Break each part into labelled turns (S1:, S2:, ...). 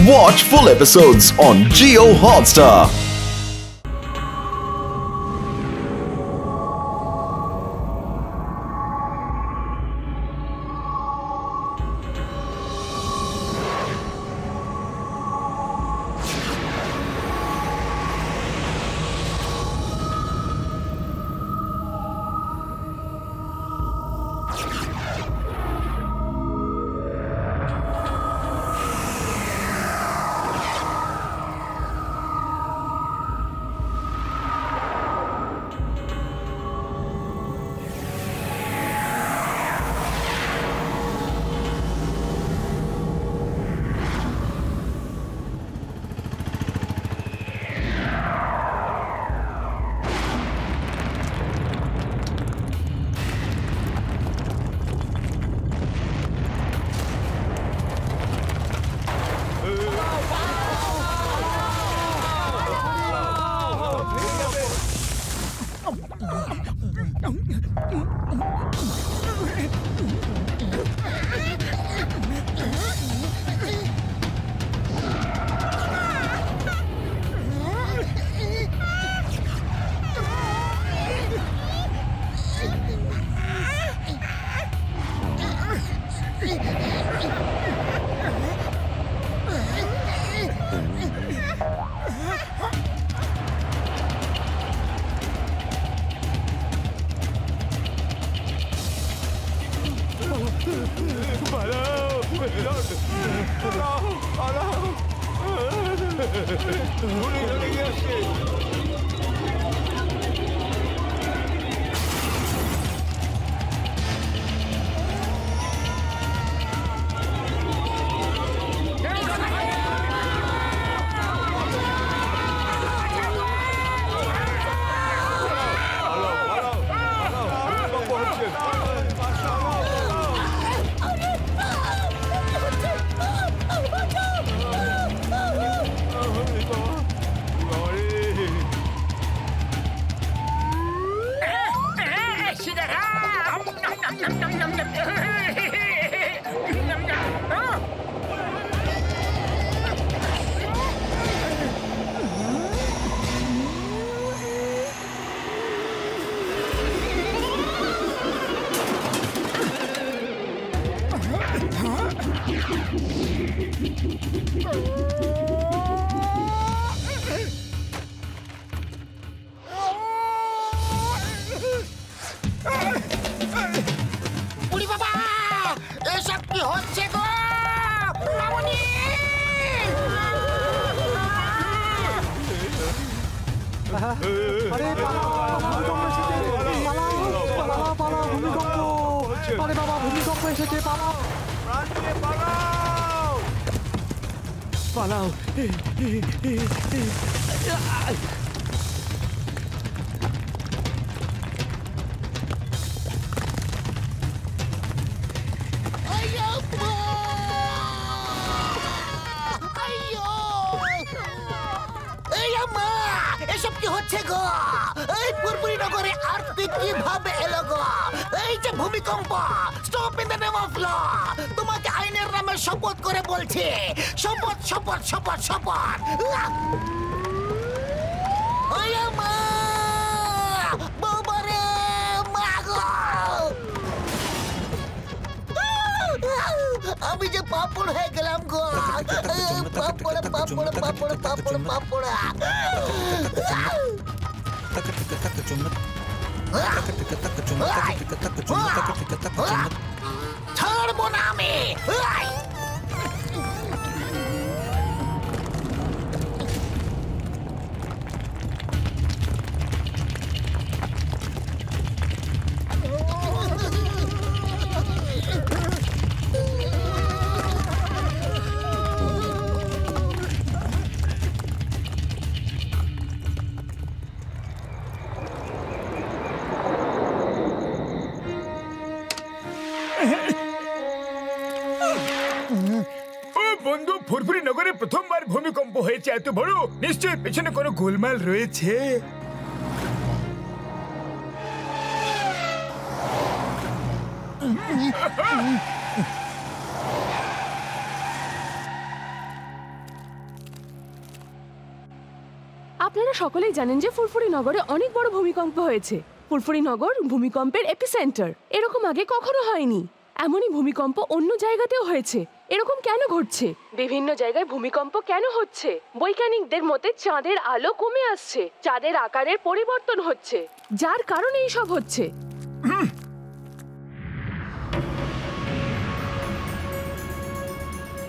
S1: Watch full episodes on Jio Hotstar.
S2: বন্ধু ফুরফুরি নগরে প্রথমবার ভূমিকম্প হয়েছে এত বড়, নিশ্চয়ই পেছনে কোনো গোলমাল রয়েছে।
S3: আপনারা সকলেই জানেন যে ফুরফুরি নগরে অনেক বড় ভূমিকম্প হয়েছে। ফুরফুরি নগর ভূমিকম্পের এপিসেন্টার। এরকম আগে কখনো হয়নি। এমনই ভূমিকম্প অন্য জায়গাতেও হয়েছে। এরকম কেন ঘটছে? বিভিন্ন জায়গায় ভূমিকম্প কেন হচ্ছে? বৈজ্ঞানিকদের মতে চাঁদের আলো কমে আসছে, চাঁদের আকারের পরিবর্তন হচ্ছে, যার কারণে এইসব হচ্ছে।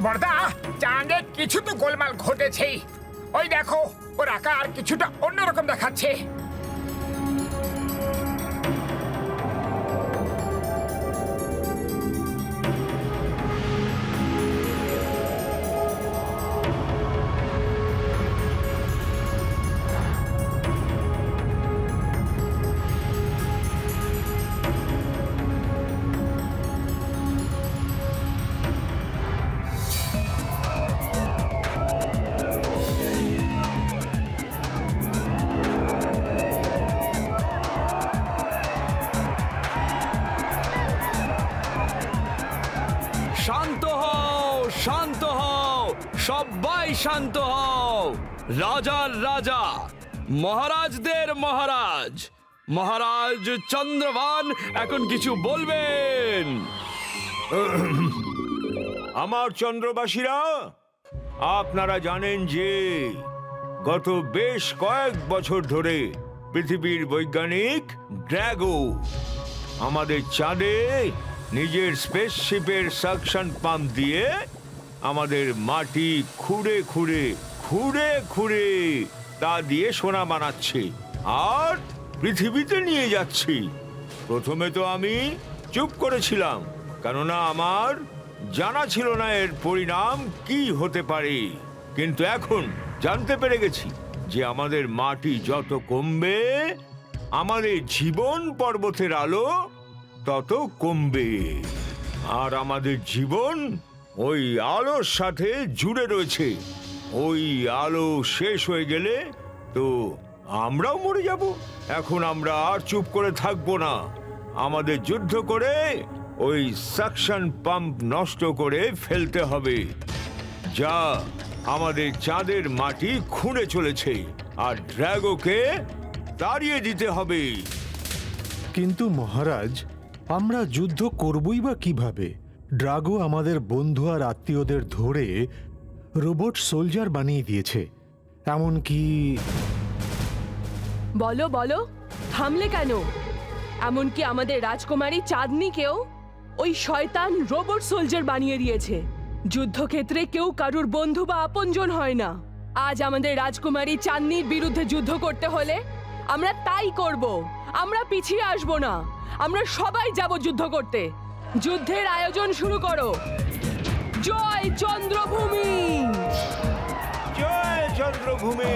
S2: বড়দা, চাঁদে কিছু তো গোলমাল ঘটেছেই। ওই দেখো, ওর আকার কিছুটা অন্যরকম দেখাচ্ছে।
S4: শান্ত হও, শান্ত হও, সবাই শান্ত হও। রাজার রাজা, মহারাজদের মহারাজ, মহারাজ চন্দ্রভান এখন কিছু বলবেন।
S5: আমার চন্দ্রবাসীরা, আপনারা জানেন যে গত বেশ কয়েক বছর ধরে পৃথিবীর বৈজ্ঞানিক ড্র্যাগো আমাদের চাঁদে নিজের স্পেসশিপের সাকশন পাম্প দিয়ে আমাদের মাটি খুঁড়ে খুঁড়ে খুঁড়ে খুঁড়ে তা দিয়ে সোনা বানাচ্ছে আর পৃথিবীতে নিয়ে যাচ্ছি। প্রথমে তো আমি চুপ করেছিলাম, কেননা আমার জানা ছিল না এর পরিণাম কি হতে পারে। কিন্তু এখন জানতে পেরে গেছি যে আমাদের মাটি যত কমবে, আমাদের জীবন পর্বতের আলো তত কমবে, আর আমাদের জীবন ওই আলোর সাথে জুড়ে রয়েছে। ওই আলো শেষ হয়ে গেলে তো আমরাও মরে যাব। এখন আমরা আর চুপ করে থাকবো না, আমাদের যুদ্ধ করে ওই সাকশন পাম্প নষ্ট করে ফেলতে হবে, যা আমাদের চাঁদের মাটি খুঁড়ে চলেছে, আর ড্র্যাগোকে তাড়িয়ে দিতে হবে।
S6: কিন্তু মহারাজ, আমরা যুদ্ধ করবই বা কিভাবে? ড্রাগো আমাদের বন্ধু আর আত্মীয়দের ধরে রোবট সোলজার বানিয়ে দিয়েছে। এমনকি
S3: বলো বলো, থামলে কেন? এমনকি আমাদের রাজকুমারী চাঁদনিকেও ওই শয়তান রোবট সোলজার বানিয়ে দিয়েছে। যুদ্ধক্ষেত্রে কেউ কারুর বন্ধু বা আপনজন হয় না। আজ আমাদের রাজকুমারী চাঁদনির বিরুদ্ধে যুদ্ধ করতে হলে আমরা তাই করব। আমরা পিছিয়ে আসবো না, আমরা সবাই যাব যুদ্ধ করতে। যুদ্ধের আয়োজন শুরু করো। জয় চন্দ্রভূমি,
S5: জয় চন্দ্রভূমি।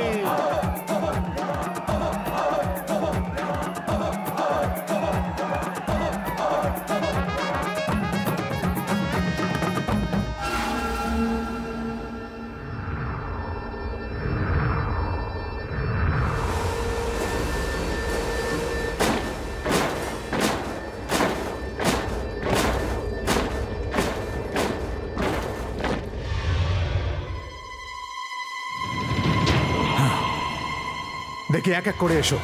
S6: দেখি এক এক করে এসো।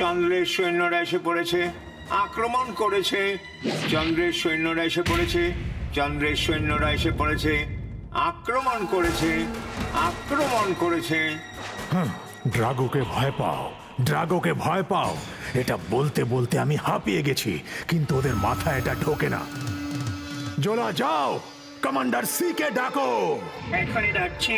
S5: চন্দ্রের সৈন্যরা এসে পড়েছে, আক্রমণ করেছে। চন্দ্রের সৈন্যরা এসে পড়েছে, চন্দ্রের সৈন্যরা এসে পড়েছে, আক্রমণ করেছে, আক্রমণ করেছে।
S6: ড্রাগোকে ভয় পাও, ড্রাগোকে ভয় পাও। এটা বলতে বলতে আমি হাঁপিয়ে গেছি, কিন্তু ওদের মাথায় এটা ঢোকে না। জোলা যাও, কমান্ডার সি কে ডাকো।
S7: এখনই ডাকছি।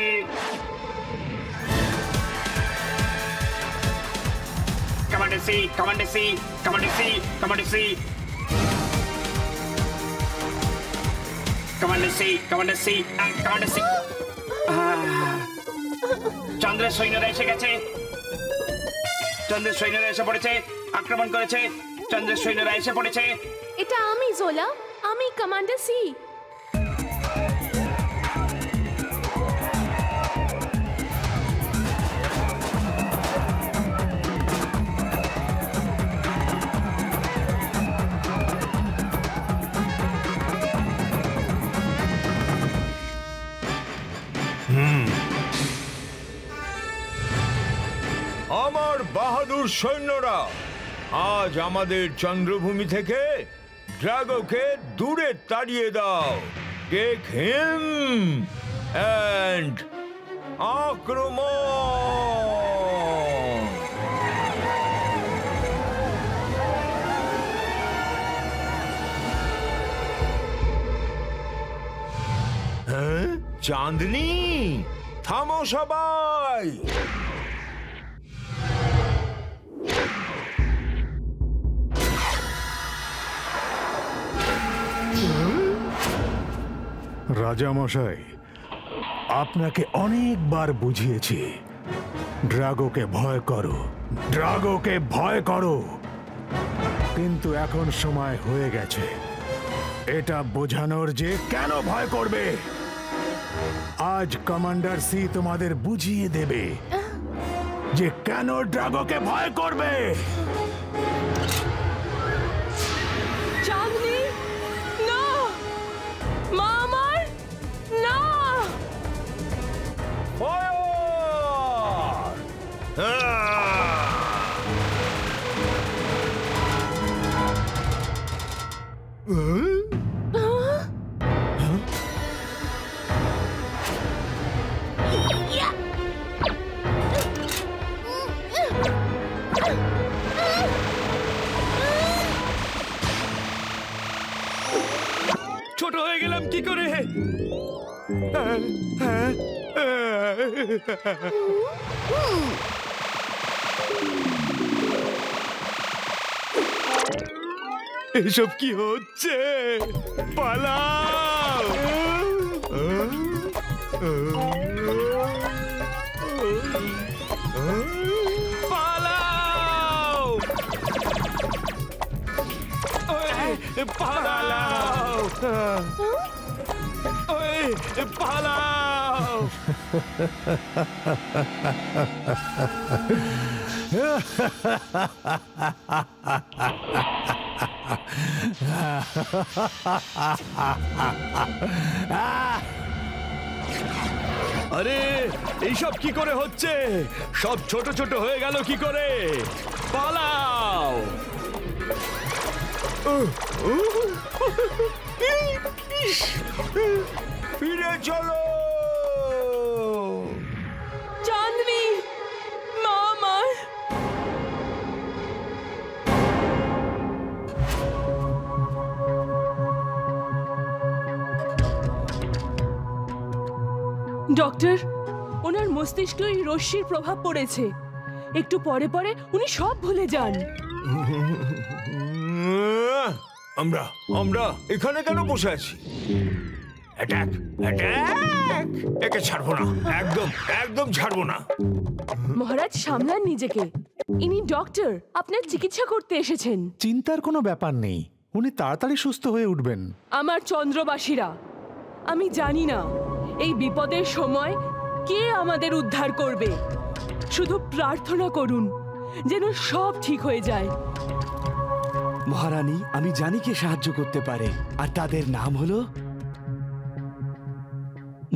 S7: Commander C, commander C, commander C, commander C, commander C, commander C, commander C. চন্দ্রের সৈন্যরা এসে গেছে, চন্দ্রের সৈন্যরা এসে পড়েছে, আক্রমণ করেছে, চন্দ্রের সৈন্যরা এসে পড়েছে।
S8: এটা আমি জোলা, আমি কমান্ডার সি।
S5: আমার বাহাদুর সৈন্যরা, আজ আমাদের চন্দ্রভূমি থেকে ড্রাগোকে দূরে তাড়িয়ে দাও। টেক হিম অ্যান্ড আক্রমণ। হ্যাঁ, চাঁদনি, থামো সবাই।
S6: রাজামশাই, আপনাকে অনেকবার বুঝিয়েছি, ড্রাগোকে ভয় করো, ড্রাগোকে ভয় করো, কিন্তু এখন সময় হয়ে গেছে এটা বোঝানোর যে কেন ভয় করবে। আজ কমান্ডার সি তোমাদের বুঝিয়ে দেবে যে কেন ড্রাগোকে ভয় করবে।
S3: চাঁদনি, না! মা আমার, না!
S4: ছোট হয়ে গেলাম কি করে? এসব কি হচ্ছে? পালাও! পালাও! পালাও! পালাও! আরে এইসব কি করে হচ্ছে? সব ছোট ছোট হয়ে গেল কি করে? পালাও!
S5: ফিরে চলো।
S3: চাঁদনি, মা আমার। ডক্টর, ওনার মস্তিষ্কে এই রশ্মির প্রভাব পড়েছে। একটু পরে পরে উনি সব ভুলে যান।
S5: আমরা আমরা এখানে কেন বসে আছি? Attack, attack! একে ছাড়বো না, একদম একদম ছাড়বো না।
S3: মহারাজ, সামলান নিজেকে। ইনি ডক্টর, আপনার চিকিৎসা করতে এসেছেন।
S6: চিন্তার কোনো ব্যাপার নেই, উনি তাড়াতাড়ি সুস্থ হয়ে উঠবেন।
S3: আমার চন্দ্রবাসীরা, আমি জানি না এই বিপদের সময় কে আমাদের উদ্ধার করবে। শুধু প্রার্থনা করুন যেন সব ঠিক হয়ে যায়।
S9: মহারানী, আমি জানি কে সাহায্য করতে পারে, আর তাদের নাম হলো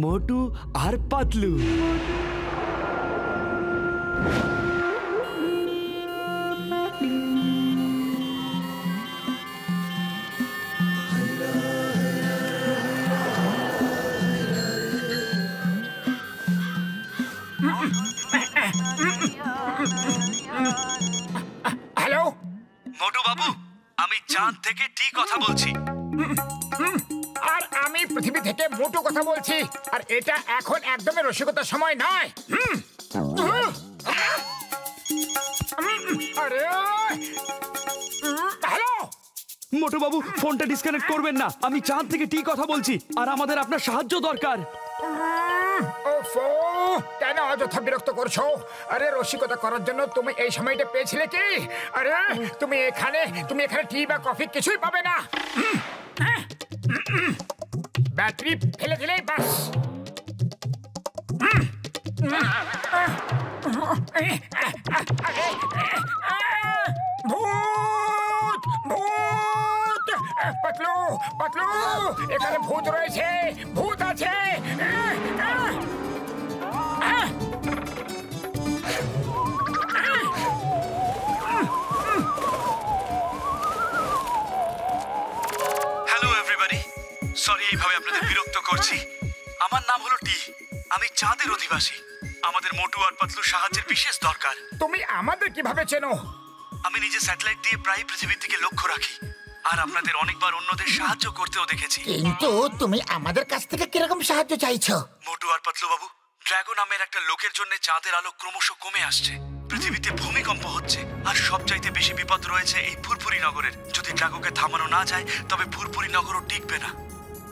S9: মোটু আর পাতলু।
S2: হ্যালো,
S9: মোটু বাবু, আমি চাঁদ থেকে ঠিক কথা বলছি।
S2: আর আমি পৃথিবী থেকে মোটু কথা বলছি। আর এটা এখন একদমই রসিকতার সময় নয়। আরে হ্যালো
S9: মোটু বাবু, ফোনটা ডিসকানেক্ট করবেন না। আমি চাঁদ থেকে ঠিক কথা বলছি, আর আমাদের আপনার সাহায্য দরকার।
S2: ওফো, কেন অযথা বিরক্ত করছো? আরে রসিকতা করার জন্য তুমি এই সময়টা পেয়েছিলে কি? আরে তুমি এখানে টি বা কফি কিছুই পাবে না। ব্যাটারি ফেলে দিলেই বাস। ভূত ভূত, পাতলু পাতলু, এখানে ভূত রয়েছে, ভূত আছে।
S9: হ্যালো এভরিবডি, সরি এইভাবে আপনাদের বিরক্ত করছি। আমার নাম হলো টি, আমি চাঁদের অধিবাসী। আমাদের মোটু আর পাতলু সাহায্যের বিশেষ দরকার।
S2: তুমি আমাদের কিভাবে চেনো?
S9: আমি নিজে স্যাটেলাইট দিয়ে প্রায় পৃথিবীর দিকে লক্ষ্য রাখি, আর আপনাদের অনেকবার অন্যদের সাহায্য করতেও দেখেছি।
S10: কিন্তু তুমি আমাদের কাছ থেকে কিরকম সাহায্য চাইছো?
S9: মোটু আর পাতলু বাবু, ড্রাগো নামের একটা লোকের জন্য চাঁদের আলো ক্রমশ কমে আসছে। পৃথিবীতে ভূমিকম্প হচ্ছে, আর সবচাইতে বেশি বিপদ রয়েছে এই ফুরফুরি নগরের। যদি ড্রাগোকে থামানো না যায়, তবে ফুরফুরি নগরও টিকবে না।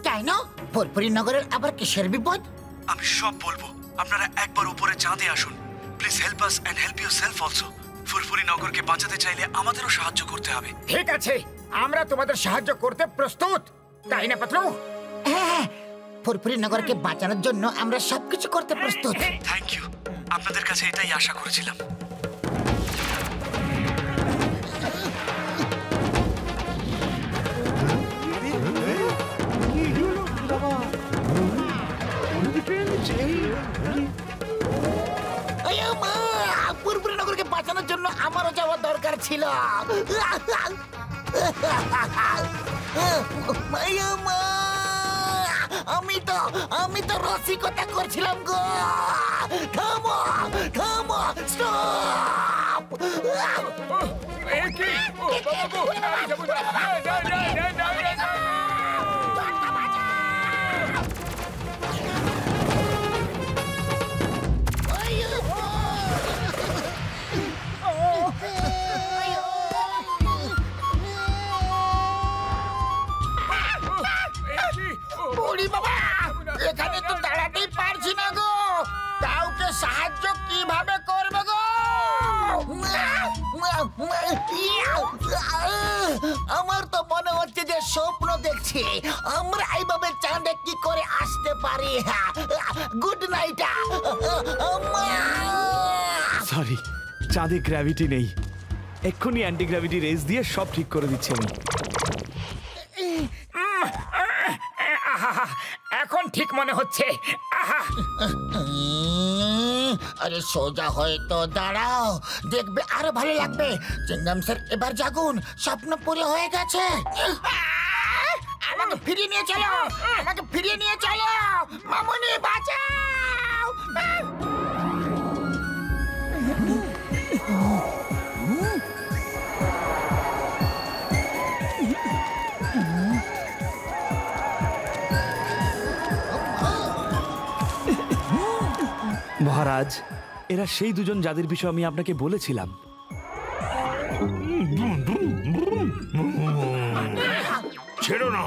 S10: কেন? ফুরফুরি নগরের আবার কিসের বিপদ?
S9: আমি সব বলবো। আপনারা একবার উপরে চাঁদে আসুন। Please help us and help yourself also. Furfuri নগরকে বাঁচাতে চাইলে আমাদেরও সাহায্য করতে হবে।
S2: ঠিক আছে, আমরা তোমাদের সাহায্য করতে প্রস্তুত, তাই না পাতলু?
S10: হ্যাঁ, ফুরফুরি নগরকে বাঁচানোর জন্য আমরা সবকিছু করতে প্রস্তুত।
S9: থ্যাংক ইউ, আপনাদের কাছে এটাই আশা করেছিলাম।
S10: ফুরফুরি নগরকে বাঁচানোর জন্য আমারও যাওয়ার দরকার ছিল। আমি তো রসিকতা করছিলাম গো। থামো থামো, স্টপ। এখানে তো দাঁড়াতেই পারছি না গো। কাউকে সাহায্য কিভাবে করবে গো? আমার তো মনে হচ্ছে যে স্বপ্ন দেখছি। আমরা এইভাবে চাঁদে কি করে আসতে পারি? Good night.
S9: সরি, চাঁদে গ্র্যাভিটি নেই। এক্ষুনি অ্যান্টি গ্র্যাভিটি রেস দিয়ে সব ঠিক করে দিচ্ছি আমি।
S2: এখন ঠিক মনে হচ্ছে।
S10: আরে সোজা হয়তো দাঁড়াও, দেখবে আরো ভালো লাগবে। চিংগাম স্যার এবার জাগুন, স্বপ্ন পুরো হয়ে গেছে। আমাকে ফিরিয়ে নিয়ে চলো, আমাকে ফিরিয়ে নিয়ে চলো। মামুনি বাঁচাও।
S9: মহারাজ, এরা সেই দুজন যাদের বিষয়ে আমি আপনাকে বলেছিলাম।
S5: ছেড়ো না,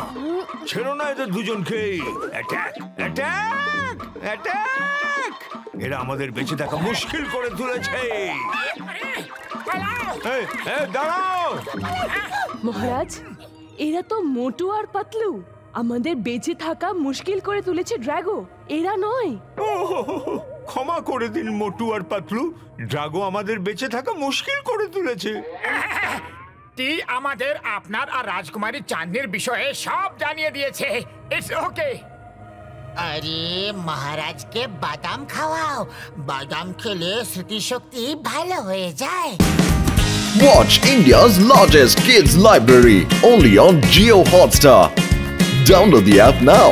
S5: ছেড়ো না এদের দুজনকে। Attack attack attack! এরা আমাদের বেঁচে থাকা মুশকিল করে তুলেছে। দাঁড়াও
S3: মহারাজ, এরা তো মোটু আর পাতলু। আমাদের বেঁচে থাকা মুশকিল করে তুলেছে ড্রাগো, এরা নয়।
S5: ক্ষমা করে দিন মোটু আর পাতলু, ড্রাগো আমাদের বেঁচে থাকা মুশকিল করে তুলেছে।
S2: টি আমাদের আপনার আর রাজকুমারী চাঁদনির বিষয়ে সব জানিয়ে দিয়েছে। It's okay.
S10: আরে মহারাজকে বাদাম খাওয়াও, বাদাম খেলে স্মৃতিশক্তি ভালো হয়ে যায়।
S1: Watch India's largest kids library only on Jio Hotstar. Download the app now.